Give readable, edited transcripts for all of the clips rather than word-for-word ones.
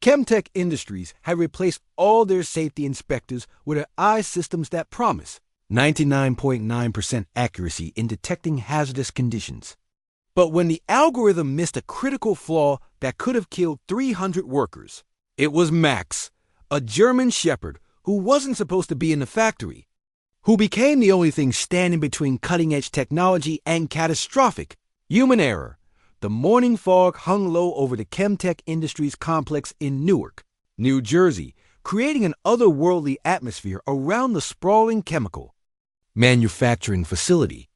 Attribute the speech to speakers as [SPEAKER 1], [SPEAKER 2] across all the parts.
[SPEAKER 1] ChemTech Industries had replaced all their safety inspectors with AI systems that promise 99.9% accuracy in detecting hazardous conditions. But when the algorithm missed a critical flaw that could have killed 300 workers, it was Max, a German shepherd who wasn't supposed to be in the factory, who became the only thing standing between cutting-edge technology and catastrophic human error. The morning fog hung low over the ChemTech Industries complex in Newark, New Jersey, creating an otherworldly atmosphere around the sprawling chemical manufacturing facility.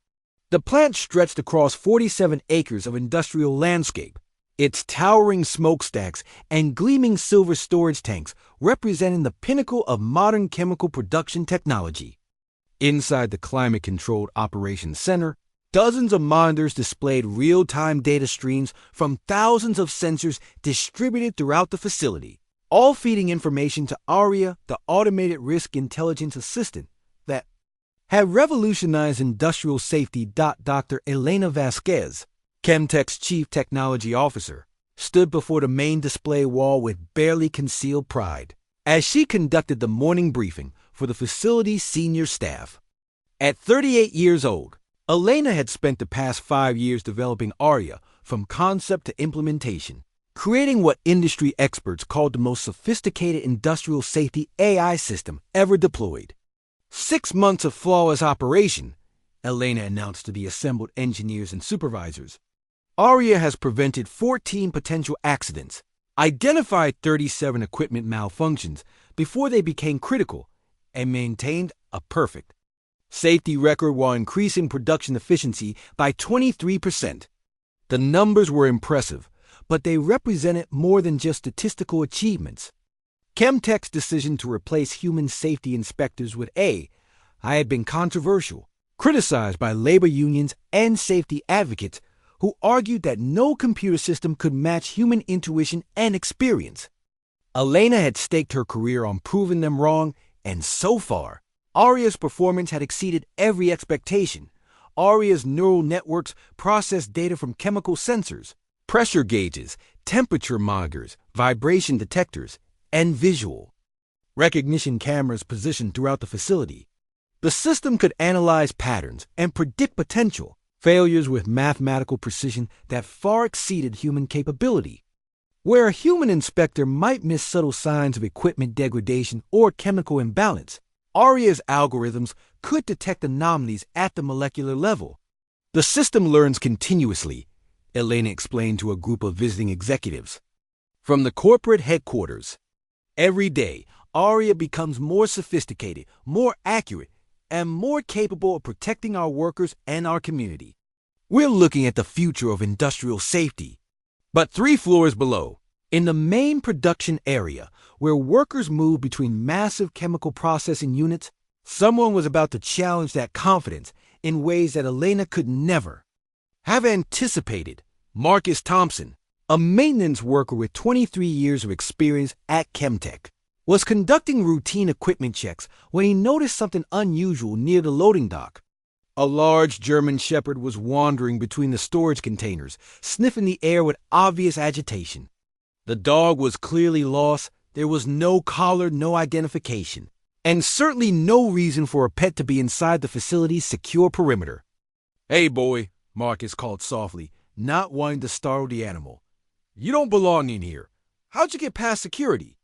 [SPEAKER 1] The plant stretched across 47 acres of industrial landscape, its towering smokestacks and gleaming silver storage tanks representing the pinnacle of modern chemical production technology. Inside the climate-controlled operations center, dozens of monitors displayed real-time data streams from thousands of sensors distributed throughout the facility, all feeding information to ARIA, the automated risk intelligence assistant that had revolutionized industrial safety. Dr. Elena Vasquez, ChemTech's chief technology officer, stood before the main display wall with barely concealed pride as she conducted the morning briefing for the facility's senior staff. At 38 years old, Elena had spent the past 5 years developing ARIA from concept to implementation, creating what industry experts called the most sophisticated industrial safety AI system ever deployed. 6 months of flawless operation, Elena announced to the assembled engineers and supervisors. ARIA has prevented 14 potential accidents, identified 37 equipment malfunctions before they became critical, and maintained a perfect safety record while increasing production efficiency by 23%. The numbers were impressive, but they represented more than just statistical achievements. ChemTech's decision to replace human safety inspectors with AI had been controversial, criticized by labor unions and safety advocates who argued that no computer system could match human intuition and experience. Elena had staked her career on proving them wrong, and so far, ARIA's performance had exceeded every expectation. ARIA's neural networks processed data from chemical sensors, pressure gauges, temperature monitors, vibration detectors, and visual recognition cameras positioned throughout the facility. The system could analyze patterns and predict potential failures with mathematical precision that far exceeded human capability. Where a human inspector might miss subtle signs of equipment degradation or chemical imbalance, ARIA's algorithms could detect anomalies at the molecular level. The system learns continuously, Elena explained to a group of visiting executives. From the corporate headquarters, every day, ARIA becomes more sophisticated, more accurate, and more capable of protecting our workers and our community. We're looking at the future of industrial safety. But 3 floors below, in the main production area, where workers move between massive chemical processing units, someone was about to challenge that confidence in ways that Elena could never have anticipated. Marcus Thompson, a maintenance worker with 23 years of experience at ChemTech, was conducting routine equipment checks when he noticed something unusual near the loading dock. A large German shepherd was wandering between the storage containers, sniffing the air with obvious agitation. The dog was clearly lost. There was no collar, no identification, and certainly no reason for a pet to be inside the facility's secure perimeter. "Hey, boy," Marcus called softly, not wanting to startle the animal. "You don't belong in here. How'd you get past security?"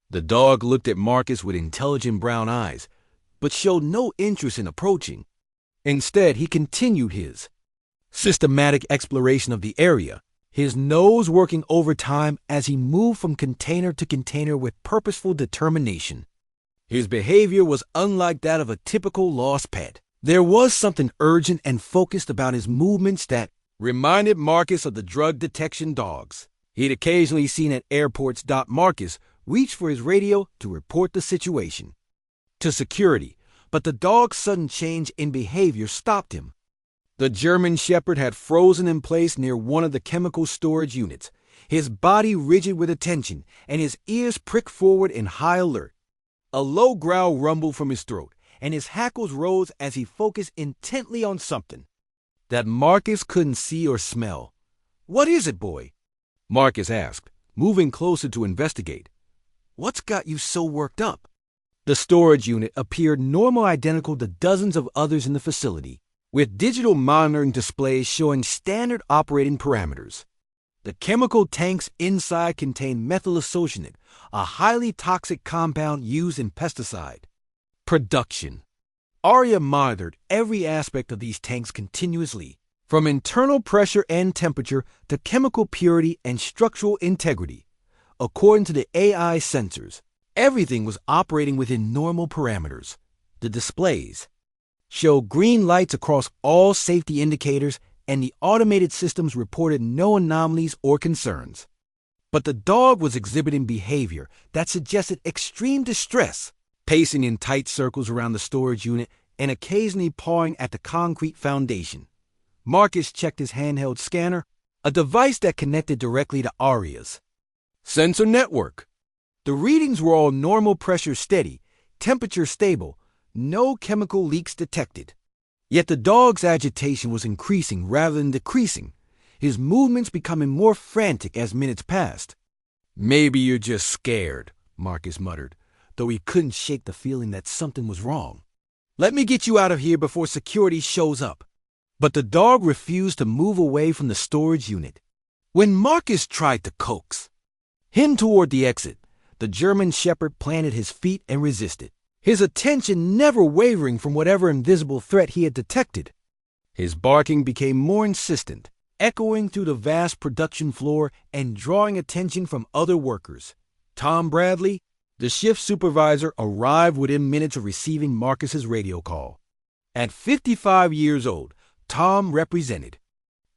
[SPEAKER 1] The dog looked at Marcus with intelligent brown eyes, but showed no interest in approaching. Instead, he continued his systematic exploration of the area, his nose working overtime as he moved from container to container with purposeful determination. His behavior was unlike that of a typical lost pet. There was something urgent and focused about his movements that reminded Marcus of the drug detection dogs he'd occasionally seen at airports. Marcus reached for his radio to report the situation to security, but the dog's sudden change in behavior stopped him. The German shepherd had frozen in place near one of the chemical storage units, his body rigid with attention and his ears pricked forward in high alert. A low growl rumbled from his throat, and his hackles rose as he focused intently on something that Marcus couldn't see or smell. "What is it, boy?" Marcus asked, moving closer to investigate. What's got you so worked up? The storage unit appeared normal, identical to dozens of others in the facility, with digital monitoring displays showing standard operating parameters. The chemical tanks inside contained methylisocyanate, a highly toxic compound used in pesticide production. ARIA monitored every aspect of these tanks continuously, from internal pressure and temperature to chemical purity and structural integrity. According to the AI sensors, everything was operating within normal parameters. The displays showed green lights across all safety indicators, and the automated systems reported no anomalies or concerns. But the dog was exhibiting behavior that suggested extreme distress, pacing in tight circles around the storage unit and occasionally pawing at the concrete foundation. Marcus checked his handheld scanner, a device that connected directly to ARIA's sensor network. The readings were all normal, pressure steady, temperature stable, no chemical leaks detected. Yet the dog's agitation was increasing rather than decreasing, his movements becoming more frantic as minutes passed. "Maybe you're just scared," Marcus muttered, though he couldn't shake the feeling that something was wrong. "Let me get you out of here before security shows up." But the dog refused to move away from the storage unit. When Marcus tried to coax him toward the exit, the German Shepherd planted his feet and resisted, his attention never wavering from whatever invisible threat he had detected. His barking became more insistent, echoing through the vast production floor and drawing attention from other workers. Tom Bradley, the shift supervisor, arrived within minutes of receiving Marcus's radio call. At 55 years old, Tom represented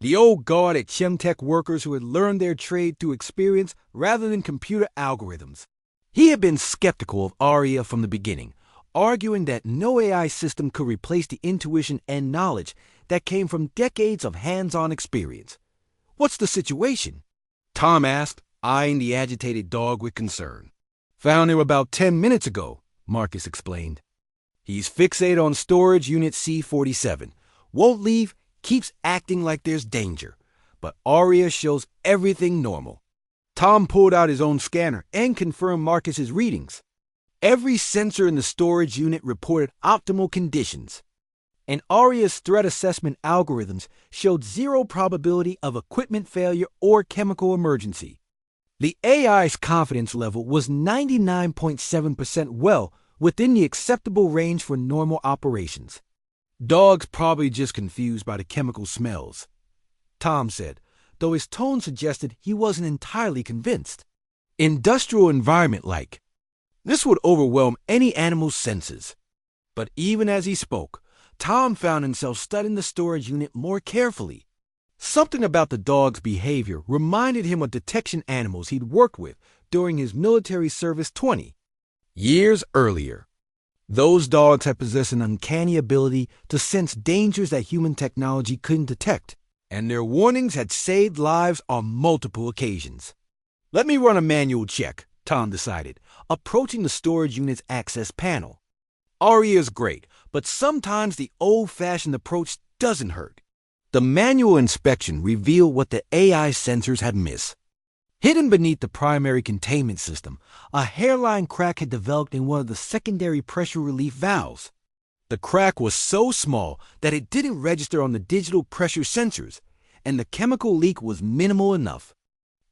[SPEAKER 1] the old guard at ChemTech workers who had learned their trade through experience rather than computer algorithms. He had been skeptical of ARIA from the beginning, arguing that no AI system could replace the intuition and knowledge that came from decades of hands-on experience. "What's the situation?" Tom asked, eyeing the agitated dog with concern. "Found him about 10 minutes ago," Marcus explained. "He's fixated on storage unit C-47. Won't leave, keeps acting like there's danger, but ARIA shows everything normal." Tom pulled out his own scanner and confirmed Marcus's readings. Every sensor in the storage unit reported optimal conditions, and ARIA's threat assessment algorithms showed zero probability of equipment failure or chemical emergency. The AI's confidence level was 99.7%, well within the acceptable range for normal operations. "Dog's probably just confused by the chemical smells," Tom said, though his tone suggested he wasn't entirely convinced. "Industrial environment like. This would overwhelm any animal's senses." But even as he spoke, Tom found himself studying the storage unit more carefully. Something about the dog's behavior reminded him of detection animals he'd worked with during his military service 20 years earlier. Those dogs had possessed an uncanny ability to sense dangers that human technology couldn't detect, and their warnings had saved lives on multiple occasions. "Let me run a manual check," Tom decided, approaching the storage unit's access panel. "ARIA is great, but sometimes the old-fashioned approach doesn't hurt." The manual inspection revealed what the AI sensors had missed. Hidden beneath the primary containment system, a hairline crack had developed in one of the secondary pressure relief valves. The crack was so small that it didn't register on the digital pressure sensors, and the chemical leak was minimal enough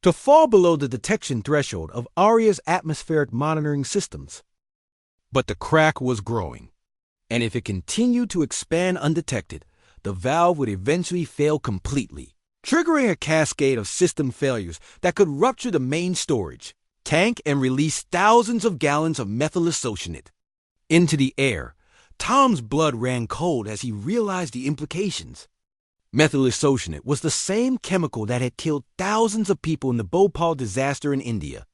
[SPEAKER 1] to fall below the detection threshold of ARIA's atmospheric monitoring systems. But the crack was growing, and if it continued to expand undetected, the valve would eventually fail completely, triggering a cascade of system failures that could rupture the main storage tank and release thousands of gallons of methylisocyanate into the air. Tom's blood ran cold as he realized the implications. Methylisocyanate was the same chemical that had killed thousands of people in the Bhopal disaster in India.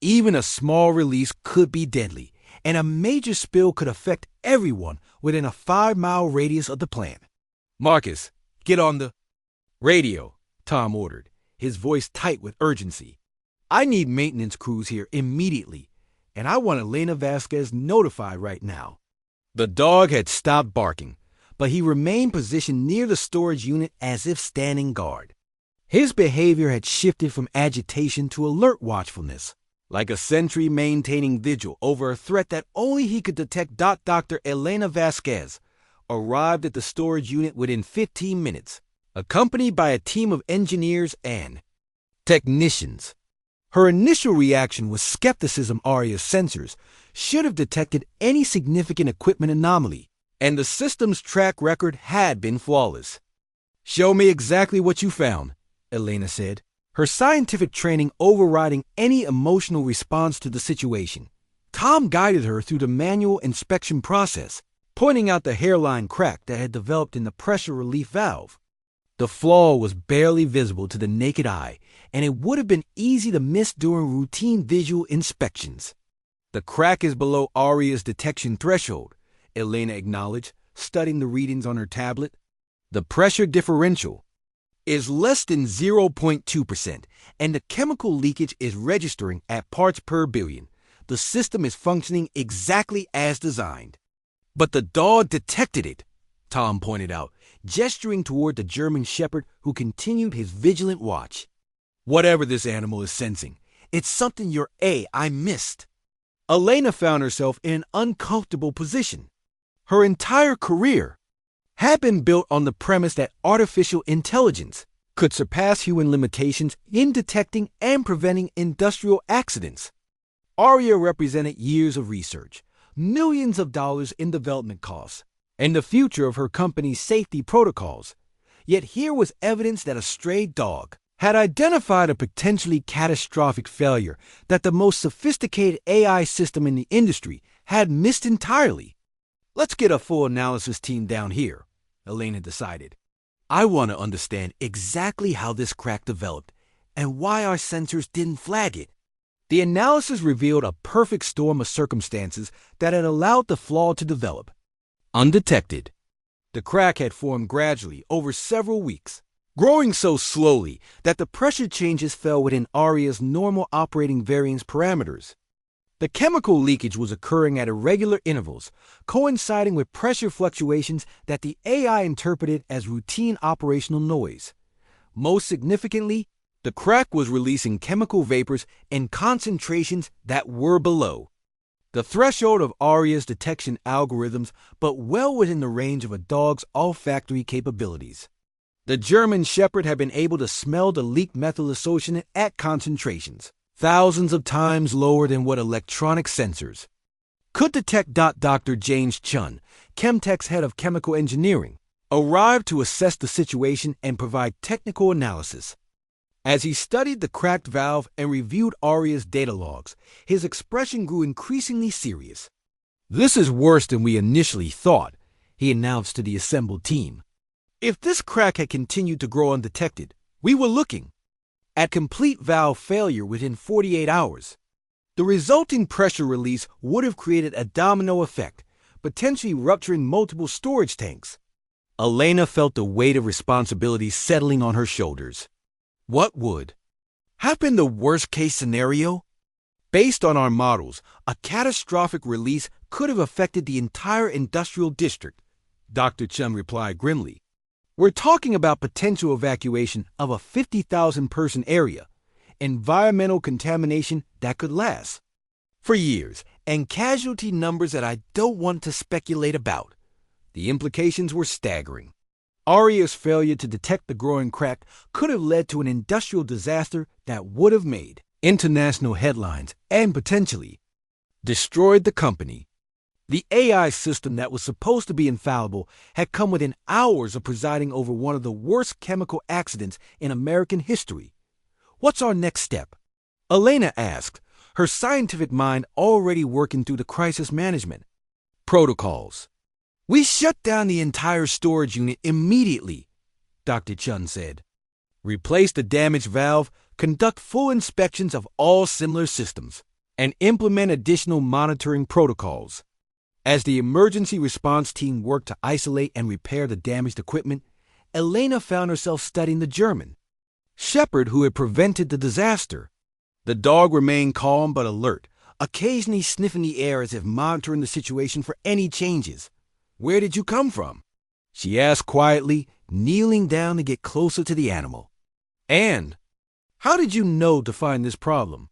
[SPEAKER 1] Even a small release could be deadly, and a major spill could affect everyone within a 5-mile radius of the plant. "Marcus, get on the radio," Tom ordered, his voice tight with urgency. "I need maintenance crews here immediately, and I want Elena Vasquez notified right now." The dog had stopped barking, but he remained positioned near the storage unit as if standing guard. His behavior had shifted from agitation to alert watchfulness, like a sentry maintaining vigil over a threat that only he could detect. Dr. Elena Vasquez arrived at the storage unit within 15 minutes, accompanied by a team of engineers and technicians. Her initial reaction was skepticism. ARIA's sensors should have detected any significant equipment anomaly, and the system's track record had been flawless. "Show me exactly what you found," Elena said, her scientific training overriding any emotional response to the situation. Tom guided her through the manual inspection process, pointing out the hairline crack that had developed in the pressure relief valve. The flaw was barely visible to the naked eye, and it would have been easy to miss during routine visual inspections. "The crack is below ARIA's detection threshold," Elena acknowledged, studying the readings on her tablet. "The pressure differential is less than 0.2%, and the chemical leakage is registering at parts per billion. The system is functioning exactly as designed." "But the dog detected it," Tom pointed out, gesturing toward the German shepherd who continued his vigilant watch. "Whatever this animal is sensing, it's something your AI missed." Elena found herself in an uncomfortable position. Her entire career had been built on the premise that artificial intelligence could surpass human limitations in detecting and preventing industrial accidents. ARIA represented years of research, millions of dollars in development costs, and the future of her company's safety protocols. Yet here was evidence that a stray dog had identified a potentially catastrophic failure that the most sophisticated AI system in the industry had missed entirely. "Let's get a full analysis team down here," Elena decided. "I want to understand exactly how this crack developed and why our sensors didn't flag it." The analysis revealed a perfect storm of circumstances that had allowed the flaw to develop. Undetected, the crack had formed gradually over several weeks, growing so slowly that the pressure changes fell within ARIA's normal operating variance parameters. The chemical leakage was occurring at irregular intervals, coinciding with pressure fluctuations that the AI interpreted as routine operational noise. Most significantly, the crack was releasing chemical vapors in concentrations that were below the threshold of ARIA's detection algorithms, but well within the range of a dog's olfactory capabilities. The German shepherd had been able to smell the leaked methylisocyanate at concentrations thousands of times lower than what electronic sensors could detect. Dr. James Chun, ChemTech's head of chemical engineering, arrived to assess the situation and provide technical analysis. As he studied the cracked valve and reviewed ARIA's data logs, his expression grew increasingly serious. "This is worse than we initially thought," he announced to the assembled team. "If this crack had continued to grow undetected, we were looking at complete valve failure within 48 hours. The resulting pressure release would have created a domino effect, potentially rupturing multiple storage tanks." Elena felt the weight of responsibility settling on her shoulders. What would have been the worst-case scenario? "Based on our models, a catastrophic release could have affected the entire industrial district," Dr. Chum replied grimly. "We're talking about potential evacuation of a 50,000-person area, environmental contamination that could last for years, and casualty numbers that I don't want to speculate about." The implications were staggering. ARIA's failure to detect the growing crack could have led to an industrial disaster that would have made international headlines and potentially destroyed the company. The AI system that was supposed to be infallible had come within hours of presiding over one of the worst chemical accidents in American history. "What's our next step?" Elena asked, her scientific mind already working through the crisis management protocols. "We shut down the entire storage unit immediately," Dr. Chun said. "Replace the damaged valve, conduct full inspections of all similar systems, and implement additional monitoring protocols." As the emergency response team worked to isolate and repair the damaged equipment, Elena found herself studying the German shepherd who had prevented the disaster. The dog remained calm but alert, occasionally sniffing the air as if monitoring the situation for any changes. "Where did you come from?" she asked quietly, kneeling down to get closer to the animal. "And how did you know to find this problem?"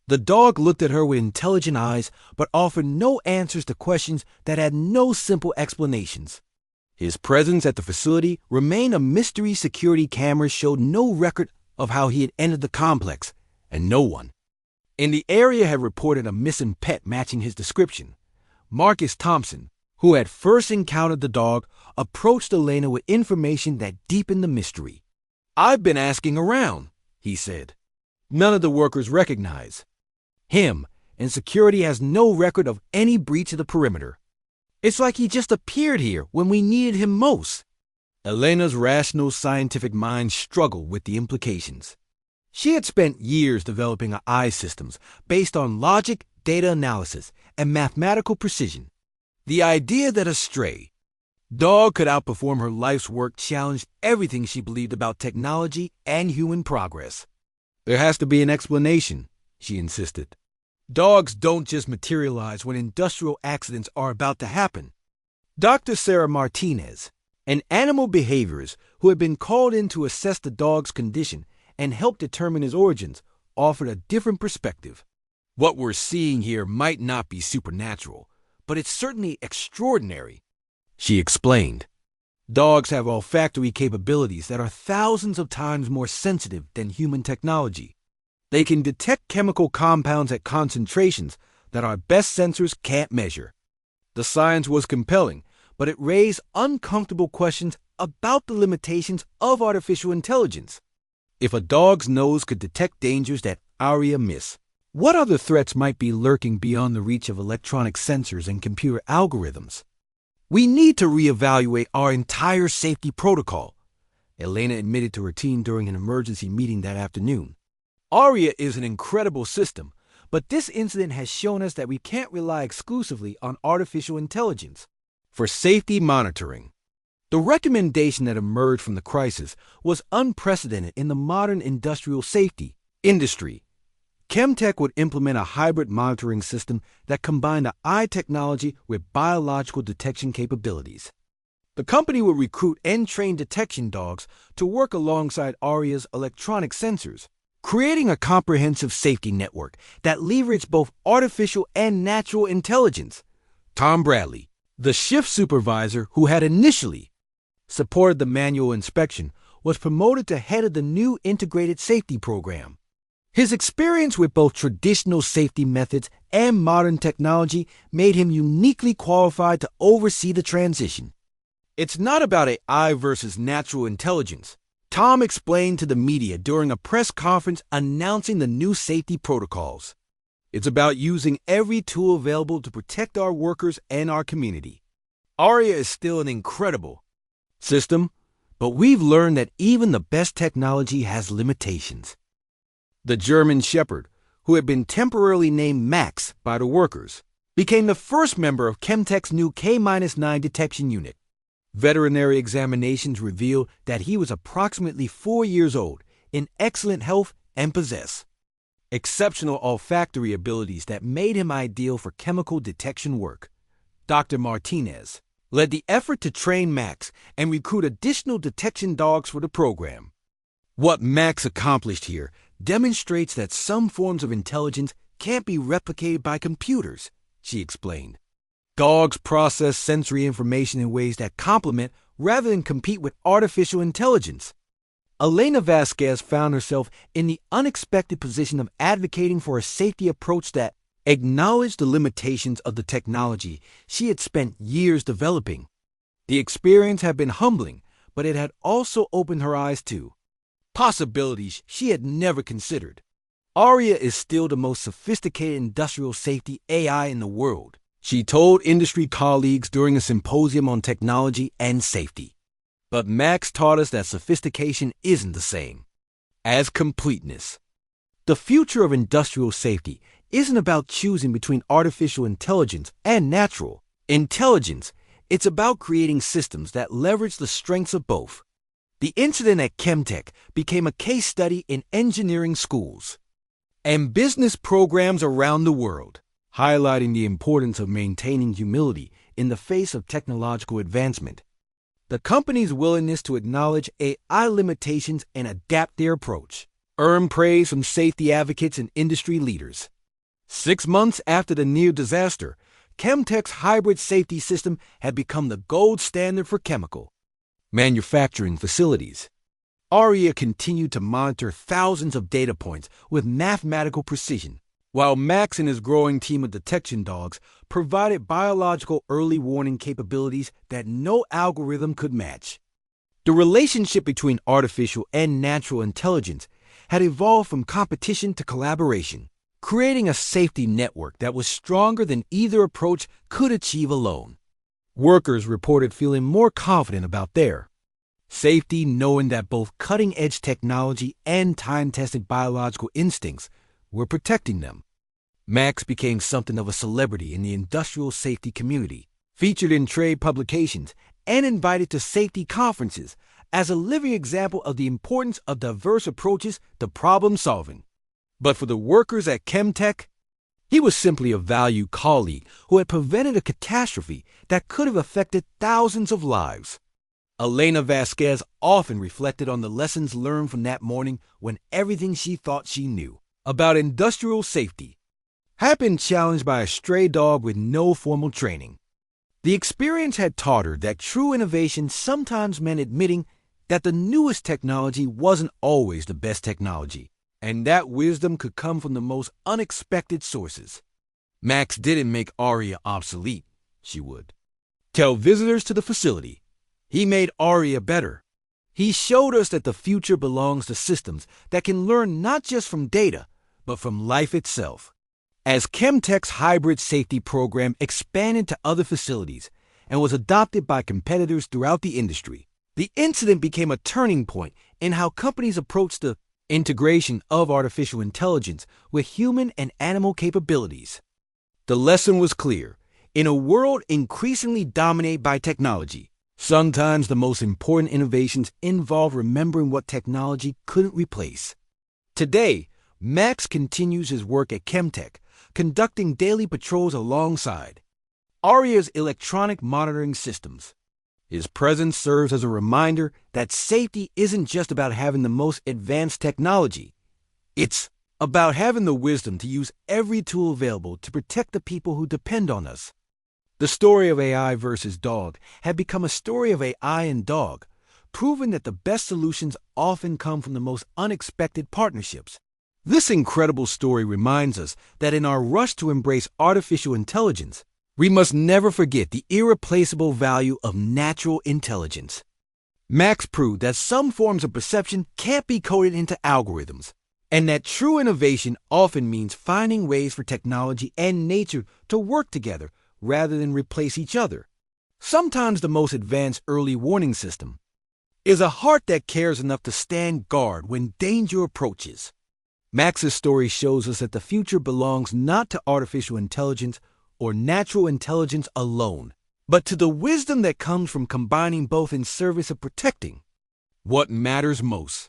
[SPEAKER 1] The dog looked at her with intelligent eyes, but offered no answers to questions that had no simple explanations. His presence at the facility remained a mystery. Security cameras showed no record of how he had entered the complex, and no one in the area had reported a missing pet matching his description. Marcus Thompson, who had first encountered the dog, approached Elena with information that deepened the mystery. "I've been asking around," he said. "None of the workers recognize him, and security has no record of any breach of the perimeter. It's like he just appeared here when we needed him most." Elena's rational scientific mind struggled with the implications. She had spent years developing AI systems based on logic, data analysis, and mathematical precision. The idea that a stray dog could outperform her life's work challenged everything she believed about technology and human progress. "There has to be an explanation," she insisted. "Dogs don't just materialize when industrial accidents are about to happen." Dr. Sarah Martinez, an animal behaviorist who had been called in to assess the dog's condition and help determine his origins, offered a different perspective. "What we're seeing here might not be supernatural, but it's certainly extraordinary," she explained. "Dogs have olfactory capabilities that are thousands of times more sensitive than human technology. They can detect chemical compounds at concentrations that our best sensors can't measure." The science was compelling, but it raised uncomfortable questions about the limitations of artificial intelligence. If a dog's nose could detect dangers that ARIA miss, what other threats might be lurking beyond the reach of electronic sensors and computer algorithms? "We need to reevaluate our entire safety protocol," Elena admitted to her team during an emergency meeting that afternoon. "ARIA is an incredible system, but this incident has shown us that we can't rely exclusively on artificial intelligence for safety monitoring." The recommendation that emerged from the crisis was unprecedented in the modern industrial safety industry. ChemTech would implement a hybrid monitoring system that combined the eye technology with biological detection capabilities. The company would recruit and train detection dogs to work alongside ARIA's electronic sensors, creating a comprehensive safety network that leveraged both artificial and natural intelligence. Tom Bradley, the shift supervisor who had initially supported the manual inspection, was promoted to head of the new integrated safety program. His experience with both traditional safety methods and modern technology made him uniquely qualified to oversee the transition. "It's not about AI versus natural intelligence," Tom explained to the media during a press conference announcing the new safety protocols. "It's about using every tool available to protect our workers and our community. ARIA is still an incredible system, but we've learned that even the best technology has limitations." The German Shepherd, who had been temporarily named Max by the workers, became the first member of ChemTech's new K-9 detection unit. Veterinary examinations revealed that he was approximately 4 years old, in excellent health, and possessed exceptional olfactory abilities that made him ideal for chemical detection work. Dr. Martinez led the effort to train Max and recruit additional detection dogs for the program. "What Max accomplished here demonstrates that some forms of intelligence can't be replicated by computers," she explained. "Dogs process sensory information in ways that complement rather than compete with artificial intelligence." Elena Vasquez found herself in the unexpected position of advocating for a safety approach that acknowledged the limitations of the technology she had spent years developing. The experience had been humbling, but it had also opened her eyes to possibilities she had never considered. ARIA is still the most sophisticated industrial safety AI in the world, she told industry colleagues during a symposium on technology and safety. But Max taught us that sophistication isn't the same as completeness. The future of industrial safety isn't about choosing between artificial intelligence and natural intelligence. It's about creating systems that leverage the strengths of both. The incident at ChemTech became a case study in engineering schools and business programs around the world, highlighting the importance of maintaining humility in the face of technological advancement. The company's willingness to acknowledge AI limitations and adapt their approach earned praise from safety advocates and industry leaders. 6 months after the near disaster, ChemTech's hybrid safety system had become the gold standard for chemical manufacturing facilities. ARIA continued to monitor thousands of data points with mathematical precision, while Max and his growing team of detection dogs provided biological early warning capabilities that no algorithm could match. The relationship between artificial and natural intelligence had evolved from competition to collaboration, creating a safety network that was stronger than either approach could achieve alone. Workers reported feeling more confident about their safety, knowing that both cutting-edge technology and time-tested biological instincts were protecting them. Max became something of a celebrity in the industrial safety community, featured in trade publications, and invited to safety conferences as a living example of the importance of diverse approaches to problem solving. But for the workers at ChemTech, he was simply a valued colleague who had prevented a catastrophe that could have affected thousands of lives. Elena Vasquez often reflected on the lessons learned from that morning when everything she thought she knew about industrial safety had been challenged by a stray dog with no formal training. The experience had taught her that true innovation sometimes meant admitting that the newest technology wasn't always the best technology, and that wisdom could come from the most unexpected sources. Max didn't make ARIA obsolete, she would tell visitors to the facility. He made ARIA better. He showed us that the future belongs to systems that can learn not just from data, but from life itself. As ChemTech's hybrid safety program expanded to other facilities and was adopted by competitors throughout the industry, the incident became a turning point in how companies approach the integration of artificial intelligence with human and animal capabilities. The lesson was clear. In a world increasingly dominated by technology, sometimes the most important innovations involve remembering what technology couldn't replace. Today, Max continues his work at ChemTech, conducting daily patrols alongside ARIA's electronic monitoring systems. His presence serves as a reminder that safety isn't just about having the most advanced technology. It's about having the wisdom to use every tool available to protect the people who depend on us. The story of AI versus dog had become a story of AI and dog, proving that the best solutions often come from the most unexpected partnerships. This incredible story reminds us that in our rush to embrace artificial intelligence, we must never forget the irreplaceable value of natural intelligence. Max proved that some forms of perception can't be coded into algorithms, and that true innovation often means finding ways for technology and nature to work together rather than replace each other. Sometimes the most advanced early warning system is a heart that cares enough to stand guard when danger approaches. Max's story shows us that the future belongs not to artificial intelligence or natural intelligence alone, but to the wisdom that comes from combining both in service of protecting what matters most.